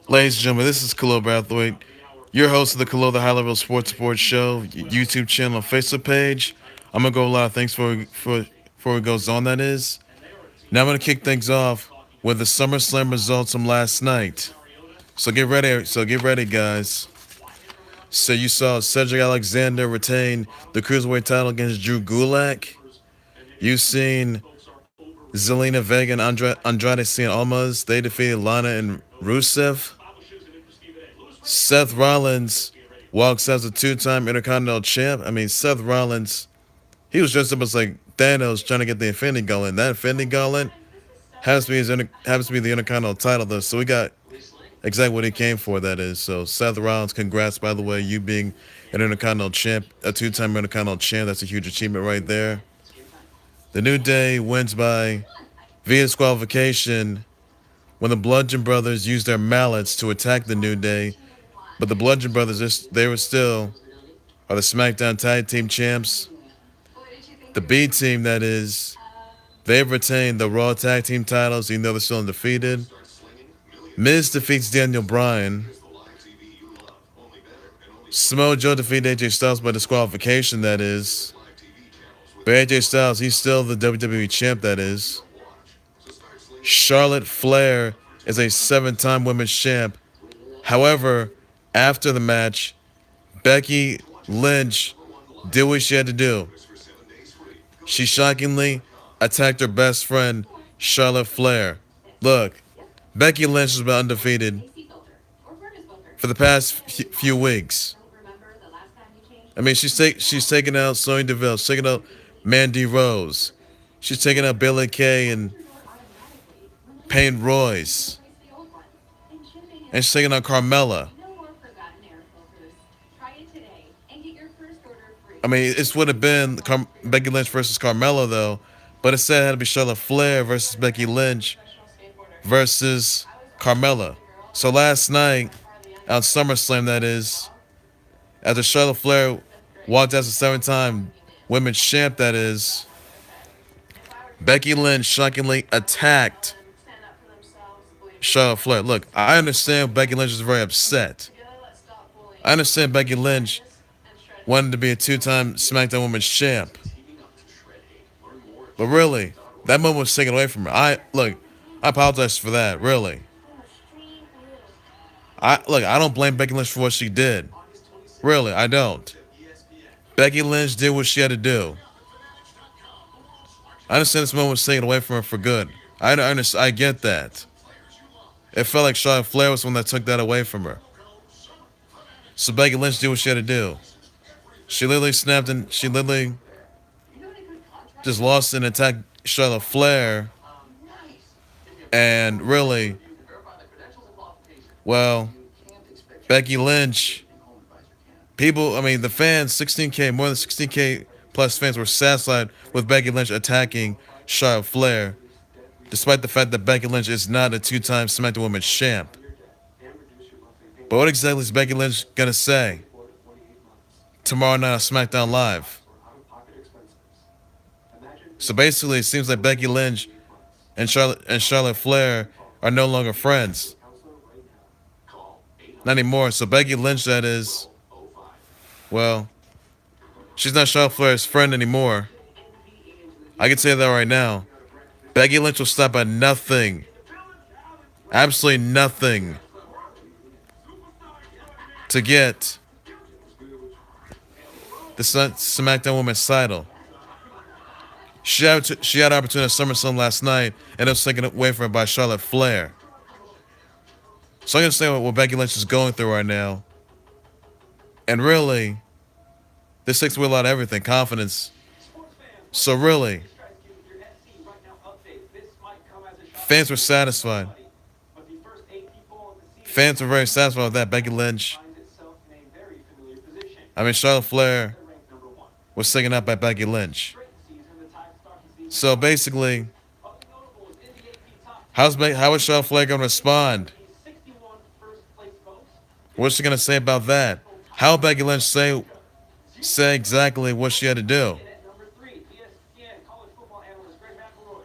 Ladies and gentlemen, this is Khalil Brathwaite, your host of the Khalil the High Level Sports Report Show, YouTube channel, and Facebook page. I'm gonna go live. Thanks before it goes on. That is. Now I'm gonna kick things off with the Summerslam results from last night. So get ready. Guys. So you saw Cedric Alexander retain the cruiserweight title against Drew Gulak. You've seen Zelina Vega and Andrade Cien Almas. They defeated Lana and Rusev. Seth Rollins walks as a two-time Intercontinental champ. I mean, Seth Rollins, he was dressed up as like Thanos trying to get the Infinity Gauntlet. That Infinity Gauntlet happens to be the Intercontinental title, though. So we got exactly what he came for. That is. So Seth Rollins, congrats, by the way, you being an Intercontinental champ, a two-time Intercontinental champ. That's a huge achievement right there. The New Day wins by via disqualification when the Bludgeon Brothers used their mallets to attack the New Day. But the Bludgeon Brothers, they were still are the SmackDown Tag Team champs. The B Team, that is, they've retained the Raw Tag Team titles, even though they're still undefeated. Miz defeats Daniel Bryan. Samoa Joe defeated AJ Styles by disqualification, that is. But AJ Styles, he's still the WWE champ, that is. Charlotte Flair is a 7-time women's champ. However, after the match, Becky Lynch did what she had to do. She shockingly attacked her best friend, Charlotte Flair. Look, Becky Lynch has been undefeated for the past few weeks. I mean, she's taken out Sonya Deville, she's taken out Mandy Rose, she's taken out Billie Kay and Payne Royce, and she's taking out Carmella. I mean, it would have been Becky Lynch versus Carmella, though, but instead it had to be Charlotte Flair versus Becky Lynch versus Carmella. So last night, on SummerSlam, that is, after Charlotte Flair walked as a 7-time women's champ, that is, Becky Lynch shockingly attacked Charlotte Flair. Look, I understand Becky Lynch is very upset. I understand Becky Lynch wanted to be a 2-time SmackDown Women's champ. But really, that moment was taken away from her. I apologize for that, really. I don't blame Becky Lynch for what she did. Really, I don't. Becky Lynch did what she had to do. I understand this moment was taken away from her for good. I get that. It felt like Charlotte Flair was the one that took that away from her. So Becky Lynch did what she had to do. She literally snapped and she literally just lost and attacked Charlotte Flair. And really, well, Becky Lynch, the fans, 16K, more than 16K plus fans were satisfied with Becky Lynch attacking Charlotte Flair, despite the fact that Becky Lynch is not a 2-time SmackDown Women's champ. But what exactly is Becky Lynch going to say tomorrow night on SmackDown Live? So basically, it seems like Becky Lynch and Charlotte Flair are no longer friends. Not anymore. So Becky Lynch, that is, well, she's not Charlotte Flair's friend anymore. I can say that right now. Becky Lynch will stop at nothing. Absolutely nothing to get the SmackDown Women's title. She had an opportunity at SummerSlam last night, and it was taken away from her by Charlotte Flair. So I'm going to say what Becky Lynch is going through right now. And really, this takes away a lot of everything, confidence. So really, fans were satisfied. Fans were very satisfied with that. Becky Lynch, Charlotte Flair was taken out by Becky Lynch. So basically, how is Charlotte Flair going to respond? What's she going to say about that? How will Becky Lynch say exactly what she had to do?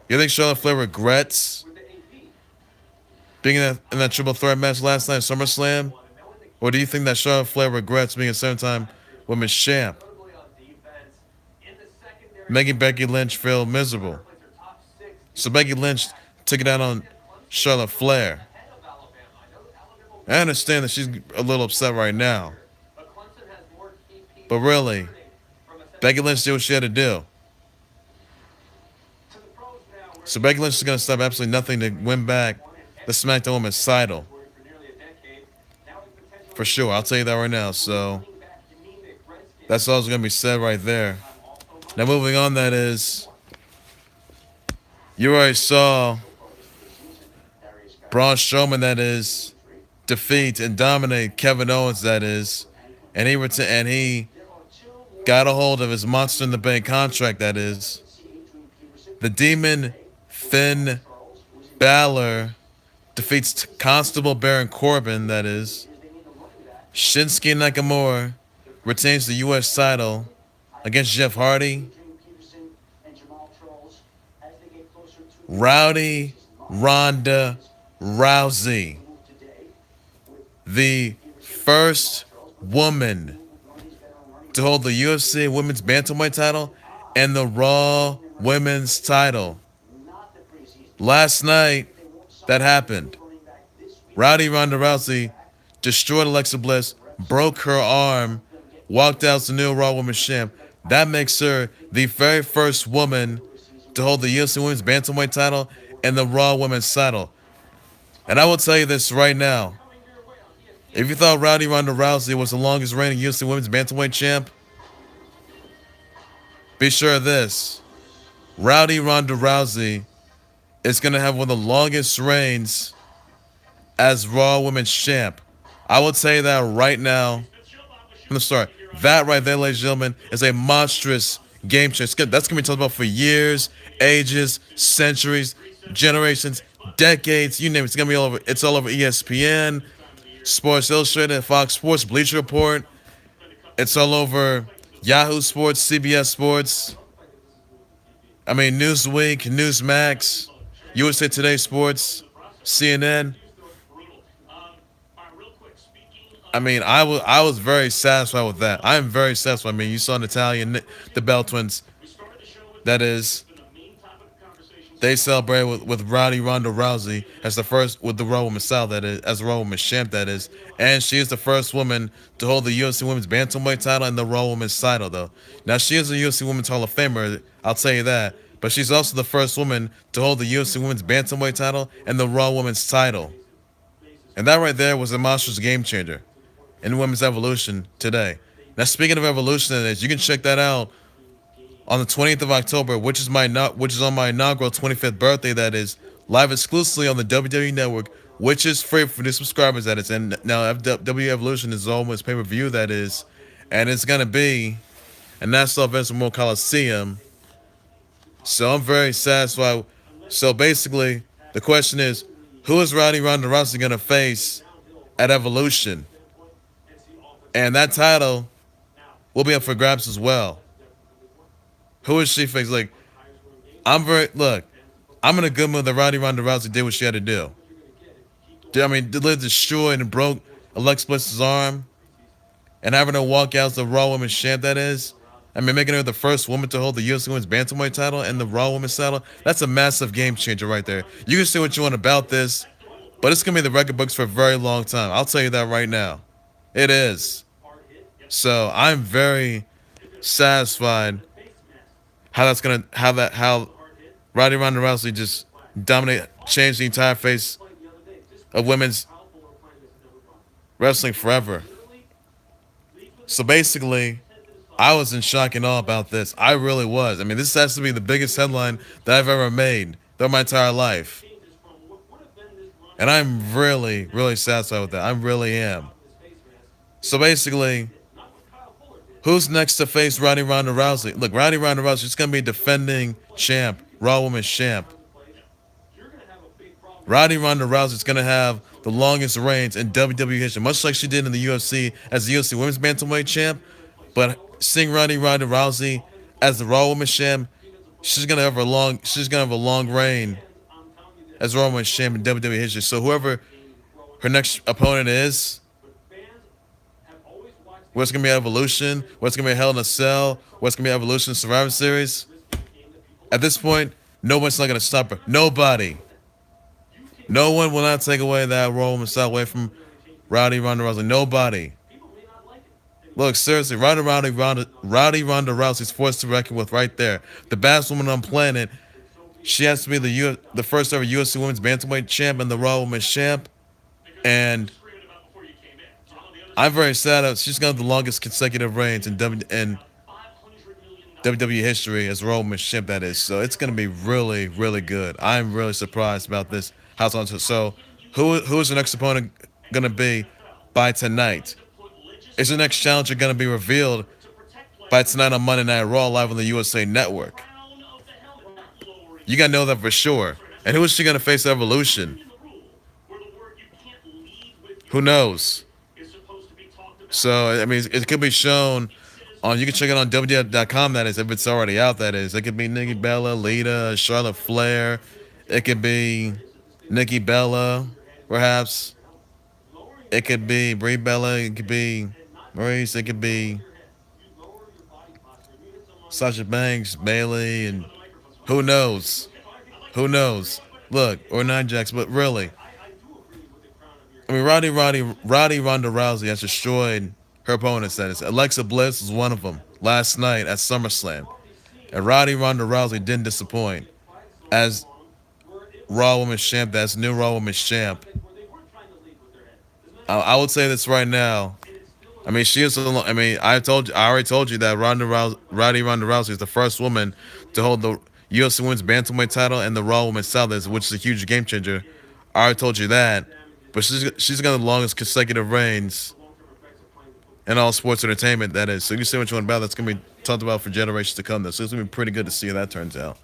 You think Charlotte Flair regrets being in that triple threat match last night at SummerSlam? Or do you think that Charlotte Flair regrets being a seven-time women's champ, making Becky Lynch feel miserable? So Becky Lynch took it out on Charlotte Flair. I understand that she's a little upset right now, but really, Becky Lynch did what she had to do. So Becky Lynch is going to stop absolutely nothing to win back the SmackDown Women's title. For sure, I'll tell you that right now. So that's all that's going to be said right there. Now moving on, that is, you already saw Braun Strowman, that is, defeat and dominate Kevin Owens, that is, and he got a hold of his Monster in the Bank contract, that is. The Demon Finn Balor defeats Constable Baron Corbin, that is. Shinsuke Nakamura retains the U.S. title against Jeff Hardy. Rowdy Ronda Rousey, the first woman to hold the UFC Women's Bantamweight title and the Raw Women's title. Last night, that happened. Rowdy Ronda Rousey destroyed Alexa Bliss, broke her arm, walked out as the new Raw Women's champ. That makes her the very first woman to hold the UFC Women's Bantamweight title and the Raw Women's title. And I will tell you this right now. If you thought Rowdy Ronda Rousey was the longest reigning UFC Women's Bantamweight champ, be sure of this. Rowdy Ronda Rousey is going to have one of the longest reigns as Raw Women's champ. I will tell you that right now from the start. That right there, ladies and gentlemen, is a monstrous game changer. That's going to be talked about for years, ages, centuries, generations, decades, you name it. It's going to be all over. It's all over ESPN, Sports Illustrated, Fox Sports, Bleacher Report. It's all over Yahoo Sports, CBS Sports. I mean, Newsweek, Newsmax, USA Today Sports, CNN. I mean, I was very satisfied with that. I am very satisfied. I mean, you saw Natalia, the Bell Twins. That is, they celebrated with Rowdy Ronda Rousey as the first, with the Raw Women's title, that is, as the Raw Women's champ, that is. And she is the first woman to hold the UFC Women's Bantamweight title and the Raw Women's title, though. Now, she is a UFC Women's Hall of Famer, I'll tell you that. But she's also the first woman to hold the UFC Women's Bantamweight title and the Raw Women's title. And that right there was a monstrous game changer in women's evolution today. Now, speaking of evolution, you can check that out on the 20th of October, which is on my inaugural 25th birthday. That is live exclusively on the WWE Network, which is free for new subscribers. That is, and now WWE Evolution is almost pay-per-view. That is, and it's gonna be a national event in Memorial Coliseum. So I'm very satisfied. So basically, the question is, who is Rowdy Ronda Rousey gonna face at Evolution? And that title will be up for grabs as well. Who is she facing? Like, I'm in a good mood that Rowdy Ronda Rousey did what she had to do. I mean, destroyed and broke Alexa Bliss's arm and having her walk out as the Raw Women's champ, that is. I mean, making her the first woman to hold the UFC Women's Bantamweight title and the Raw Women's title. That's a massive game changer right there. You can say what you want about this, but it's going to be the record books for a very long time. I'll tell you that right now. It is. So I'm very satisfied how Rowdy Ronda Rousey just changed the entire face of women's wrestling forever. So basically, I was in shock and awe about this. I really was. I mean, this has to be the biggest headline that I've ever made throughout my entire life. And I'm really, really satisfied with that. I really am. So basically, who's next to face Rowdy Ronda Rousey? Look, Rowdy Ronda Rousey is going to be defending champ, Raw Women's champ. Rowdy Ronda Rousey is going to have the longest reigns in WWE history, much like she did in the UFC as the UFC Women's Bantamweight champ. But seeing Rowdy Ronda Rousey as the Raw Women's champ, she's going to have a long reign as Raw Women's Champ in WWE history. So whoever her next opponent is, what's gonna be Evolution, what's gonna be Hell in a Cell, what's gonna be Evolution Survivor Series. At this point, no one's not gonna stop her. Nobody. No one will not take away that Raw Women's title away from Ronda Rousey. Nobody. Look, seriously, Ronda Rousey's forced to reckon with right there. The baddest woman on the planet. She has to be the first ever UFC Women's Bantamweight Champ and the Raw Women's Champ. And I'm very sad that she's got the longest consecutive reigns in WWE history as Raw Women's Champ, that is. So it's going to be really, really good. I'm really surprised about this. How's on? So who is the next opponent going to be by tonight? Is the next challenger going to be revealed by tonight on Monday Night Raw live on the USA Network? You got to know that for sure. And who is she going to face at Evolution? Who knows? So, I mean, it could be shown on, you can check it on WWE.com, that is, if it's already out, that is. It could be Nikki Bella, Lita, Charlotte Flair. It could be Nikki Bella, perhaps. It could be Brie Bella. It could be Maurice. It could be Sasha Banks, Bailey, and who knows? Who knows? Look, or Nia Jax, but really, I mean, Ronda Rousey has destroyed her opponents. That is, Alexa Bliss was one of them last night at SummerSlam, and Ronda Rousey didn't disappoint as Raw Women's Champ. That's new Raw Women's Champ. I would say this right now. I mean, she is. I mean, I already told you that Ronda Rousey is the first woman to hold the UFC Women's Bantamweight title and the Raw Women's title, which is a huge game changer. I already told you that. But she's got the longest consecutive reigns in all sports entertainment, that is. So you can see which one about that's going to be talked about for generations to come. Though. So it's going to be pretty good to see how that turns out.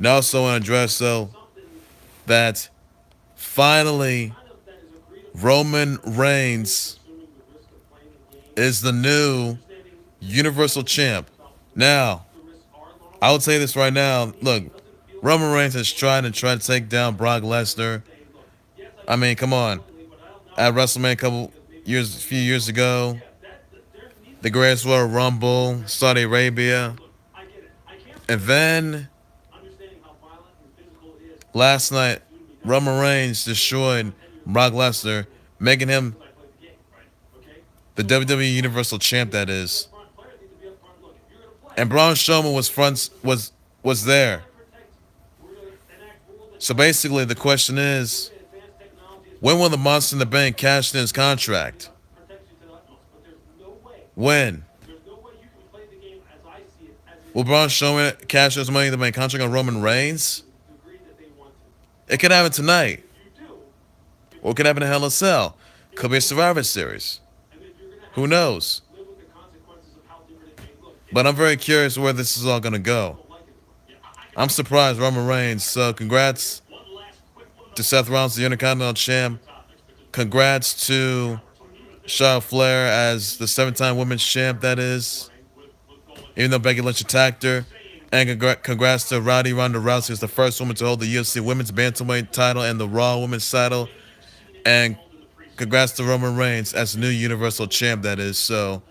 Now, also want to address, though, that finally Roman Reigns is the new Universal Champ. Now, I would say this right now. Look, Roman Reigns has tried to take down Brock Lesnar. I mean, come on. At WrestleMania a few years ago, the Greatest Royal Rumble, Saudi Arabia, and then last night, Roman Reigns destroyed Brock Lesnar, making him the WWE Universal Champ, that is. And Braun Strowman was there. So basically, the question is, when will the Monster in the Bank cash in his contract? When? Will Braun Strowman cash his Money in the Bank contract on Roman Reigns? It could happen tonight. Or it could happen in Hell in a Cell. Could be a Survivor Series. Who knows? But I'm very curious where this is all going to go. I'm surprised Roman Reigns. So congrats to Seth Rollins, the Intercontinental Champ. Congrats to Charlotte Flair as the 7-time Women's Champ, that is. Even though Becky Lynch attacked her. And congrats to Ronda Rousey, who's the first woman to hold the UFC Women's Bantamweight title and the Raw Women's title. And congrats to Roman Reigns as the new Universal Champ, that is. So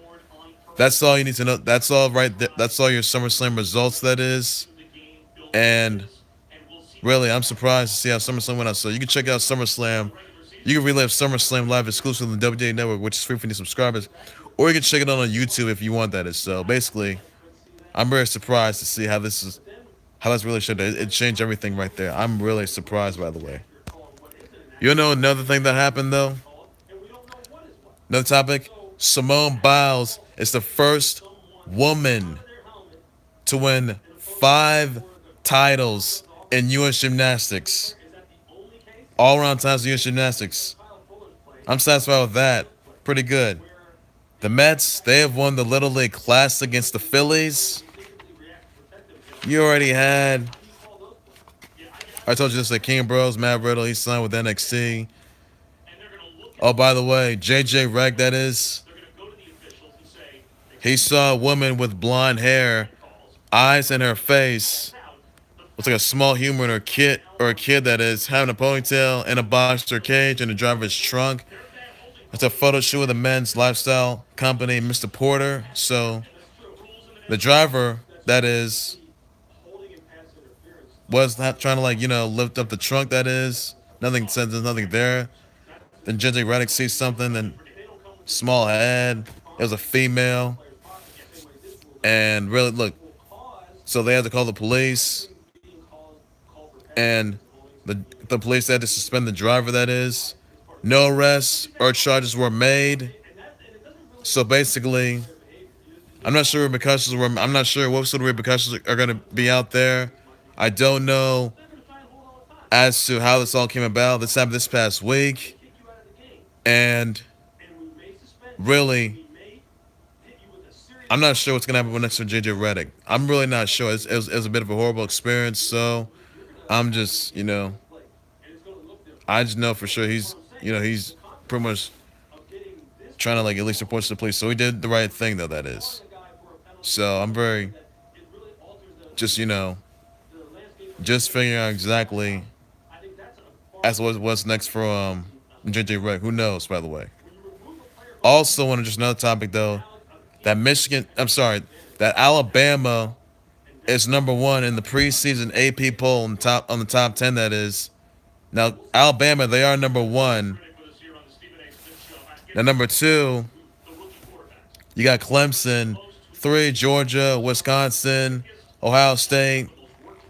that's all you need to know. That's all right there. That's all your SummerSlam results, that is. And really, I'm surprised to see how SummerSlam went out. So you can check out SummerSlam. You can relive SummerSlam live exclusively on the WWE Network, which is free for new subscribers. Or you can check it out on YouTube if you want, that is. So basically, I'm very surprised to see how that's really should. It changed everything right there. I'm really surprised, by the way. You know another thing that happened, though? Another topic? Simone Biles is the first woman to win 5 titles in U.S. Gymnastics. All-around titles in U.S. Gymnastics. I'm satisfied with that. Pretty good. The Mets, they have won the Little League Classic against the Phillies. You already had... I told you this, like King Bros, Matt Riddle, he signed with NXT. Oh, by the way, JJ Reg, that is. He saw a woman with blonde hair, eyes in her face, looks like a small human or a kid that is having a ponytail in a boxer cage in the driver's trunk. It's a photo shoot with a men's lifestyle company, Mr. Porter. So the driver that is was not trying to lift up the trunk. That is nothing says there's nothing there. Then JJ Redick sees something. Then small head. It was a female, and really look. So they had to call the police, and the police had to suspend the driver. That is, no arrests or charges were made. So basically, I'm not sure repercussions were. I'm not sure what sort of repercussions are going to be out there. I don't know as to how this all came about. This happened this past week, and really, I'm not sure what's going to happen with next to JJ Redick. I'm really not sure. It was a bit of a horrible experience. So I'm just, I just know for sure he's pretty much trying to at least report to the police. So he did the right thing, though. That is. So I'm very just just figuring out exactly as to what's next for JJ Redick. Who knows? By the way. Also, want to just another topic though that that Alabama is number one in the preseason AP poll on the top 10. That is now Alabama. They are number one. Now number two, you got Clemson. Three, Georgia, Wisconsin, Ohio State,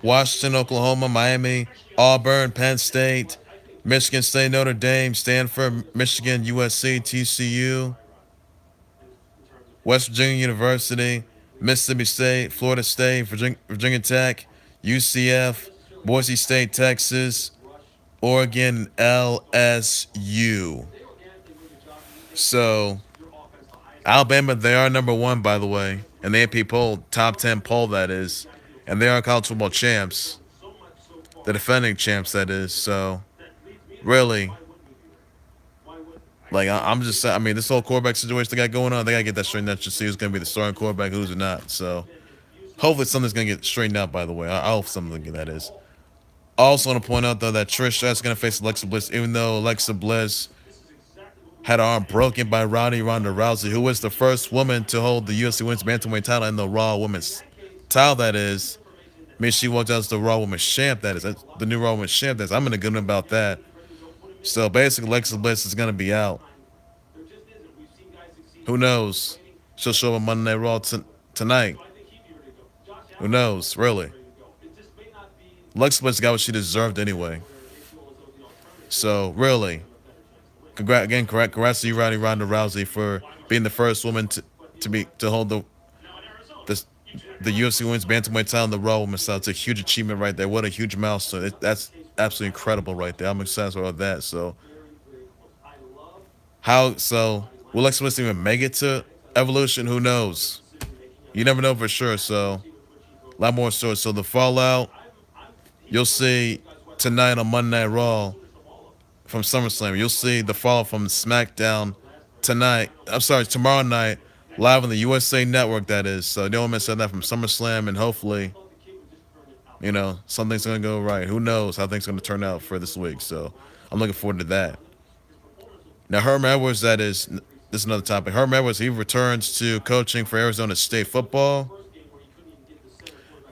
Washington, Oklahoma, Miami, Auburn, Penn State, Michigan State, Notre Dame, Stanford, Michigan, USC, TCU, West Virginia University, Mississippi State, Florida State, Virginia Tech, UCF, Boise State, Texas, Oregon, LSU. So Alabama, they are number one, by the way, in the AP poll, top 10 poll, that is. And they are college football champs, the defending champs, that is. So, really, I'm just saying, I mean, this whole quarterback situation they got going on, they got to get that straightened out to see who's going to be the starting quarterback, who's not. So, hopefully something's going to get straightened out, by the way. I hope something that is. Also, want to point out, though, that Trish Stratus going to face Alexa Bliss, even though Alexa Bliss had her arm broken by Ronda Rousey, who was the first woman to hold the UFC Women's Bantamweight title and the Raw Women's title, that is. I mean, she walked out as the Raw Women's champ, that is. That's the new Raw Women's champ, that is. I'm going to give them about that. So, basically, Alexa Bliss is going to be out. Who knows? She'll show up on Monday Night Raw tonight. Who knows, really? Alexa Bliss got what she deserved anyway. So, really, congrats to you, Ronda Rousey, for being the first woman to hold the UFC Women's Bantamweight title and the Raw Women's title. It's a huge achievement right there. What a huge milestone! That's absolutely incredible right there. I'm excited about that. So, will Alexa Bliss even make it to Evolution? Who knows? You never know for sure. So, a lot more stories. So the fallout you'll see tonight on Monday Night Raw from SummerSlam. You'll see the fallout from SmackDown tonight. I'm sorry, tomorrow night, live on the USA Network. That is. So don't miss that from SummerSlam, and hopefully, something's gonna go right. Who knows how things are gonna turn out for this week? So I'm looking forward to that. Now Herm Edwards, this is another topic. Herm Edwards, he returns to coaching for Arizona State football.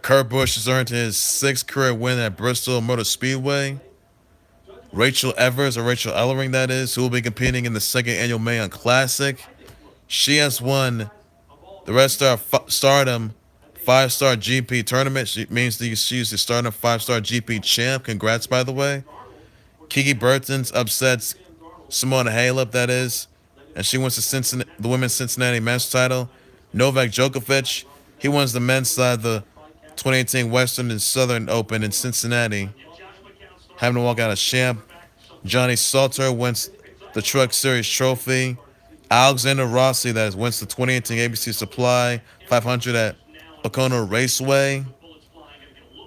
Kurt Busch has earned his sixth career win at Bristol Motor Speedway. Rachel Evers, or Rachel Ellering, that is, who will be competing in the second annual Mayon Classic. She has won the Red Star Stardom 5-star GP tournament. She means she's the Stardom 5-star GP champ. Congrats, by the way. Kiki Bertens upsets Simone Halep, that is, and she wins the women's Cincinnati men's title. Novak Djokovic, he wins the men's side of the 2018 Western and Southern Open in Cincinnati, having to walk out as champ. Johnny Salter wins the Truck Series trophy. Alexander Rossi, that is, wins the 2018 ABC Supply 500 at Pocono Raceway.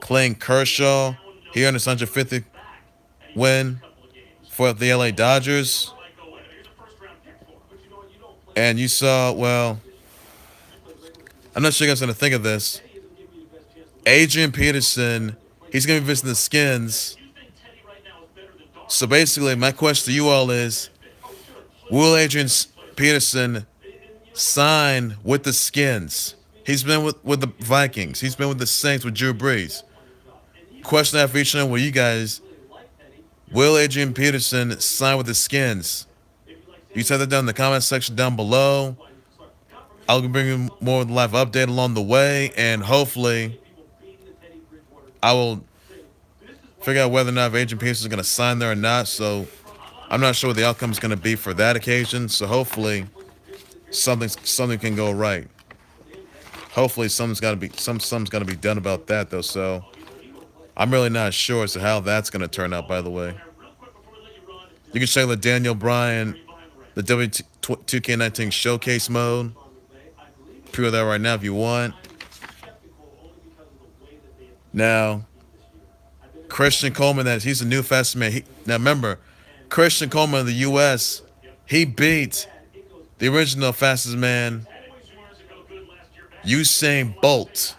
Clayton Kershaw, he earned his 150th win for the LA Dodgers. And you saw, I'm not sure you guys are going to think of this. Adrian Peterson He's going to be visiting the Skins. So basically, my question to you all is: will Adrian Peterson sign with the Skins? He's been with the Vikings. He's been with the Saints with Drew Brees. Question I have for each one: will you guys? Will Adrian Peterson sign with the Skins? You said that down in the comment section down below. I'll bring you more live update along the way, and hopefully, I will figure out whether or not if Adrian Peterson is going to sign there or not. So I'm not sure what the outcome is going to be for that occasion. So hopefully, something can go right. Hopefully, something's got to be done about that though. So I'm really not sure as to how that's going to turn out. By the way, you can check the Daniel Bryan, the W2K19 showcase mode. Preview that right now if you want. Now, Christian Coleman, he's a new fastest man. Now remember, Christian Coleman of the U.S., he beat the original fastest man, Usain Bolt.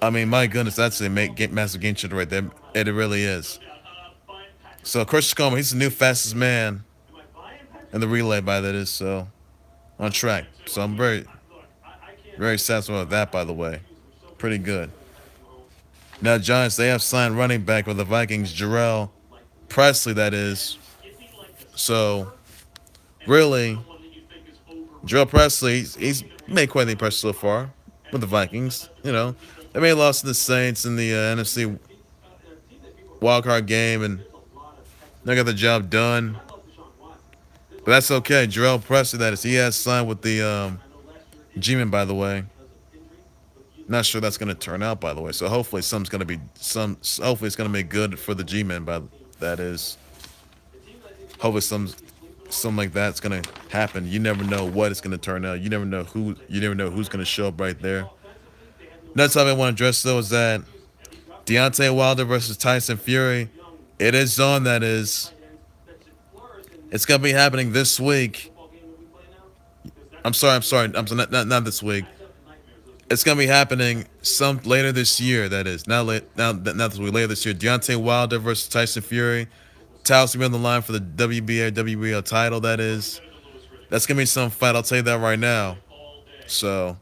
I mean, my goodness, that's a massive game changer right there. It really is. So Christian Coleman, he's the new fastest man in the relay, by that is, so on track. So I'm very, very satisfied with that, by the way. Pretty good. Now, Giants, they have signed running back with the Vikings, Jarrell Presley, that is. So, really, Jarrell Presley, he's made quite the impression so far with the Vikings. You know, they may have lost to the Saints in the NFC wildcard game, and they got the job done. But that's okay. Jarrell Presley, that is. He has signed with the G-Men, by the way. Not sure that's going to turn out, by the way. So hopefully something's going to be hopefully it's going to be good for the G-Men. By that is, hopefully something like that's going to happen. You never know what it's going to turn out. You never know who's going to show up right there. Next topic I want to address though is that Deontay Wilder versus Tyson Fury. It is on. That is. It's going to be happening this week. I'm sorry. Not this week. It's gonna be happening some later this year. That is not this week. Later this year, Deontay Wilder versus Tyson Fury. Title's gonna be on the line for the WBA WBO title. That's gonna be some fight. I'll tell you that right now. So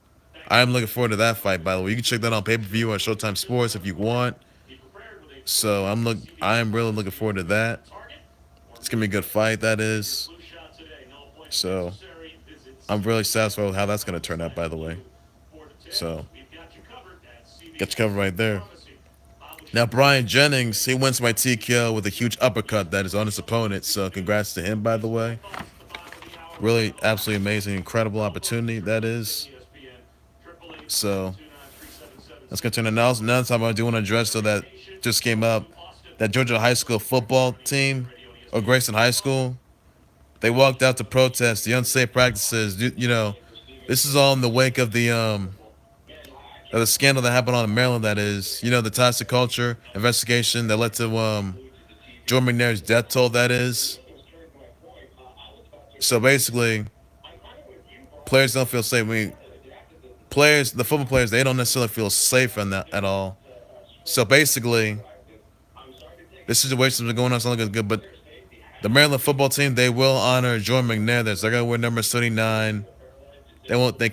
I'm looking forward to that fight. By the way, you can check that on pay-per-view on Showtime Sports if you want. So I am really looking forward to that. It's gonna be a good fight. That is. So I'm really satisfied with how that's gonna turn out. By the way. So, got you covered right there. Now, Brian Jennings, he wins by TKO with a huge uppercut that is on his opponent. So, congrats to him, by the way. Really, absolutely amazing, incredible opportunity that is. So, let's continue. Another time I do want to address, so that just came up, that Georgia high school football team, or Grayson High School, they walked out to protest the unsafe practices. You know, this is all in the wake of the scandal that happened on in Maryland, that is, you know, the toxic culture investigation that led to Jordan McNair's death toll, that is. So basically, players don't feel safe. The football players, they don't necessarily feel safe in that at all. So basically, this situation's been going on, it's not looking good, but the Maryland football team, they will honor Jordan McNair. They're gonna wear number 39. They won't be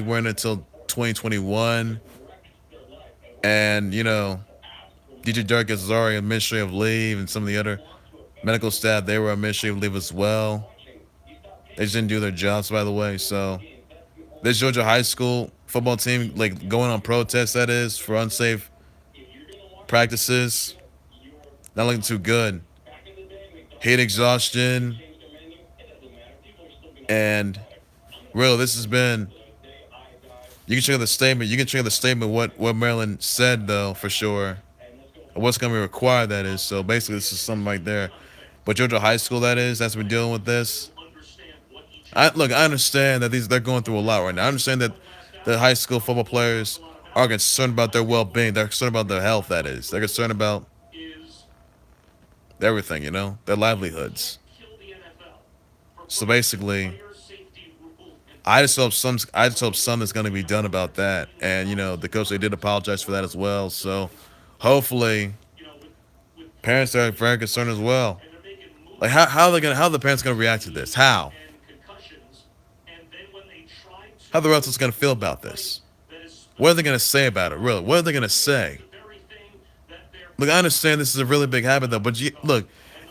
wearing it until 2021. And, you know, DJ Dirk is already administrative leave, and some of the other medical staff, they were administrative leave as well. They just didn't do their jobs, by the way. So this Georgia high school football team, like, going on protest, that is, for unsafe practices, not looking too good. Heat exhaustion. And real, this has been. You can check out the statement. What Maryland said, though, for sure. What's going to be required, that is. So basically, this is something right there. But Georgia high school, that is, that's been dealing with this. I understand that they're going through a lot right now. I understand that the high school football players are concerned about their well-being. They're concerned about their health, that is. They're concerned about everything, you know, their livelihoods. So basically, I just hope something's going to be done about that. And the coach, they did apologize for that as well. So hopefully parents are very concerned as well. Like how are the parents gonna react to this? How the rest is gonna feel about this? What are they gonna say about it? Really, what are they gonna say? Look, I understand this is a really big habit though, but look,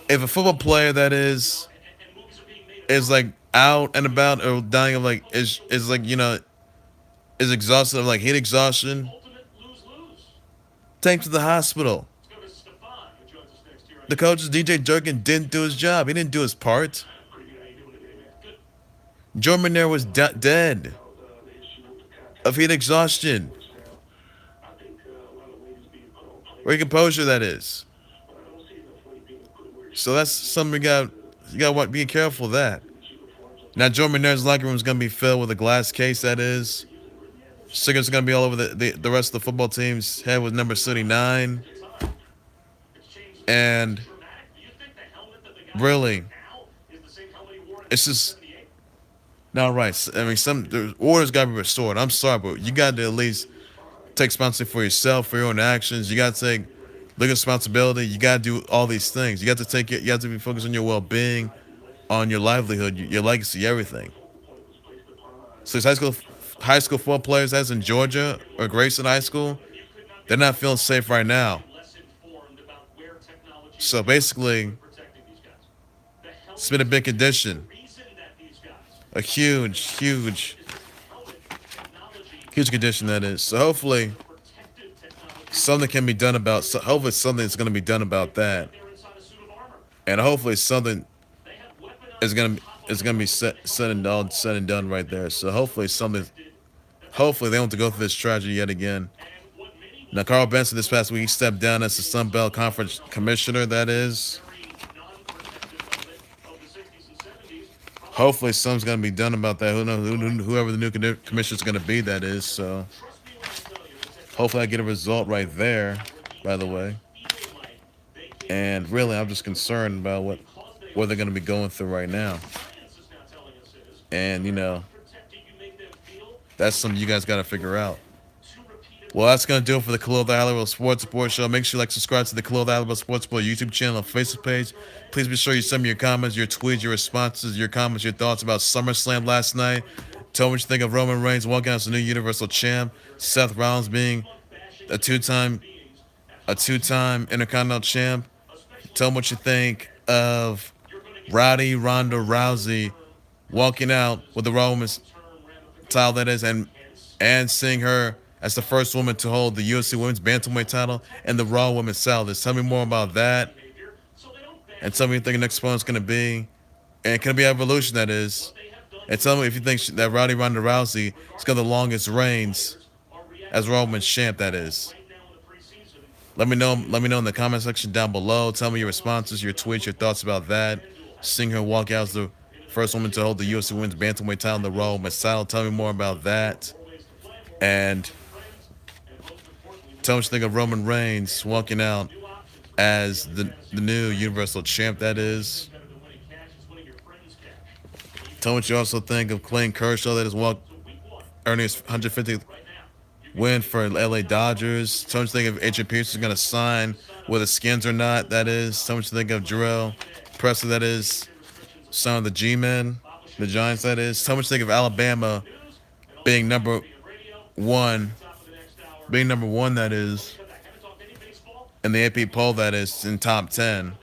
if a football player that is like out and about or dying of like is like is exhausted of like heat exhaustion, take him to the hospital. The coach, DJ Durkin, didn't do his job. He didn't do his part. Joe Manero was dead of heat exhaustion. Or composure, that is. So that's something you got to be careful of that. Now, Joe Manero's locker room is going to be filled with a glass case, that is. Cigarettes are going to be all over the rest of the football team's head with number 79. And really, it's just not right. I mean, the orders got to be restored. I'm sorry, but you got to at least take responsibility for yourself, for your own actions. You got to take legal responsibility. You got to do all these things. You got to take it. You have to be focused on your well-being, on your livelihood, your legacy, everything. So these high school football players, as in Georgia or Grayson High School, they're not feeling safe right now. So basically, it's been a big condition, a huge condition that is. So hopefully, something can be done about. So hopefully, something's going to be done about that, and hopefully, something is gonna be said and done right there. So hopefully, something. Hopefully, they don't have to go through this tragedy yet again. Now, Carl Benson this past week he stepped down as the Sun Belt Conference commissioner. That is. Hopefully, something's gonna be done about that. Who knows? Whoever the new commissioner is gonna be, that is. So, hopefully, I get a result right there. By the way, and really, I'm just concerned about what they're gonna be going through right now. And that's something you guys gotta figure out. Well, that's going to do it for the Khalil the High Sports Report Show. Make sure you subscribe to the Khalil the High Sports Report YouTube channel and Facebook page. Please be sure you send me your comments, your tweets, your responses, your comments, your thoughts about SummerSlam last night. Tell me what you think of Roman Reigns walking out as the new Universal Champ. Seth Rollins being a two-time Intercontinental Champ. Tell me what you think of Ronda Rousey walking out with the Raw Women's title, that is, and seeing her as the first woman to hold the UFC Women's Bantamweight title and the Raw Women's title. Tell me more about that. And tell me what you think the next opponent's going to be. And can it be Evolution, that is. And tell me if you think that Ronda Rousey is got the longest reigns as Raw Women's champ, that is. Let me know in the comment section down below. Tell me your responses, your tweets, your thoughts about that. Seeing her walk out as the first woman to hold the UFC Women's Bantamweight title and the Raw Women's title. Tell me more about that. And tell me what you think of Roman Reigns walking out as the new Universal Champ, that is. Tell me what you also think of Clayton Kershaw, that is earning his 150th win for LA Dodgers. Tell me what you think of Adrian Peterson is going to sign with the Skins or not, that is. Tell me what you think of Jarrell Presley, that is, son of the G-Men, the Giants, that is. Tell me what you think of Alabama being number one, that is, in the AP poll, that is, in top 10.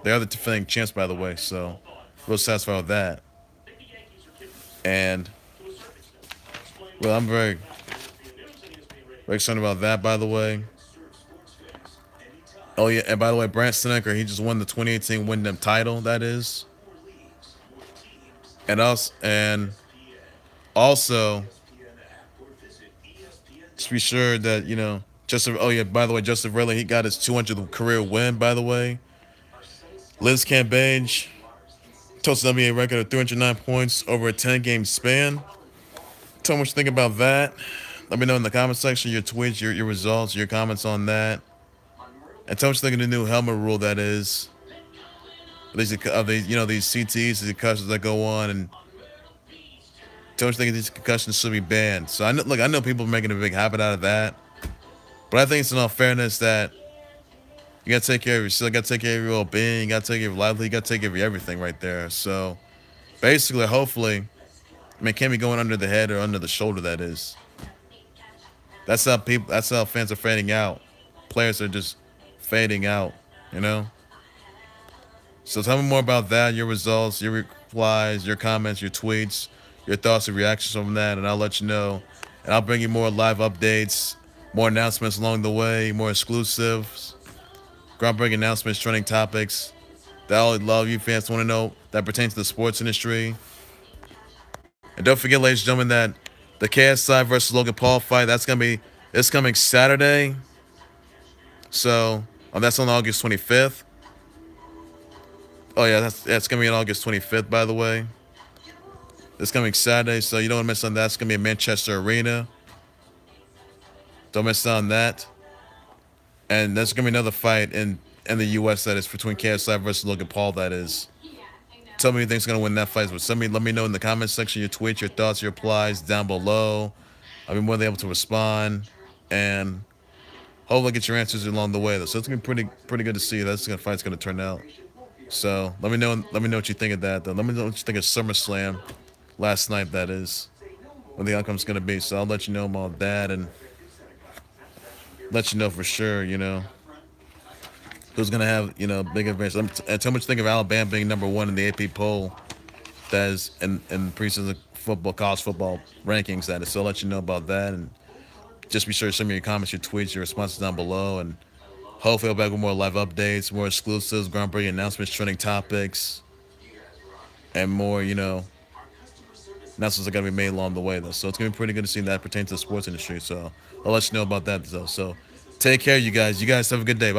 They are the defending champs, by the way, so real satisfied with that. And, well, I'm very excited about that, by the way. Oh, yeah, and by the way, Brant Snedeker, he just won the 2018 Wyndham title, that is. And also, just be sure that, by the way, Justin Verlander, he got his 200th career win, by the way. Liz Cambage toast the NBA record of 309 points over a 10-game span. Tell me what you think about that. Let me know in the comment section your tweets, your results, your comments on that. And tell me what you think of the new helmet rule, that is. These CTEs, these concussions that go on, and Don't you think these concussions should be banned? So I know people are making a big habit out of that, but I think it's in all fairness that you gotta take care of yourself, you gotta take care of your well-being, you gotta take care of your livelihood, you gotta take care of everything right there. So basically, hopefully, I mean, can't be going under the head or under the shoulder. That is. That's how people. That's how fans are fading out. Players are just fading out. You know. So tell me more about that. Your results, your replies, your comments, your tweets, your thoughts and reactions from that, and I'll let you know. And I'll bring you more live updates, more announcements along the way, more exclusives, groundbreaking announcements, trending topics that all love you fans want to know that pertains to the sports industry. And don't forget, ladies and gentlemen, that the KSI versus Logan Paul fight, it's coming Saturday. So that's on August 25th. Oh yeah, that's gonna be on August 25th, by the way. It's coming Saturday, so you don't want to miss on that. It's gonna be in Manchester Arena. Don't miss out on that. And there's gonna be another fight in the U.S. that is between KSI versus Logan Paul. That is. Tell me who you think's gonna win that fight. But let me know in the comment section your tweets, your thoughts, your replies down below. I'll be more than able to respond, and hopefully get your answers along the way. Though, so it's gonna be pretty good to see how this fight's gonna turn out. So let me know what you think of that. Though, let me know what you think of SummerSlam last night. That is what the outcome's gonna be. So I'll let you know about that and let you know for sure. You know who's gonna have big advantage. And tell me what you think of Alabama being number one in the AP poll. That is in preseason football, college football rankings. That is. So I'll let you know about that and. Just be sure to send me your comments, your tweets, your responses down below, and hopefully I'll be back with more live updates, more exclusives, groundbreaking announcements, trending topics, and more, announcements are gonna be made along the way though. So it's gonna be pretty good to see that pertains to the sports industry. So I'll let you know about that though. So take care, you guys. You guys have a good day. Bye.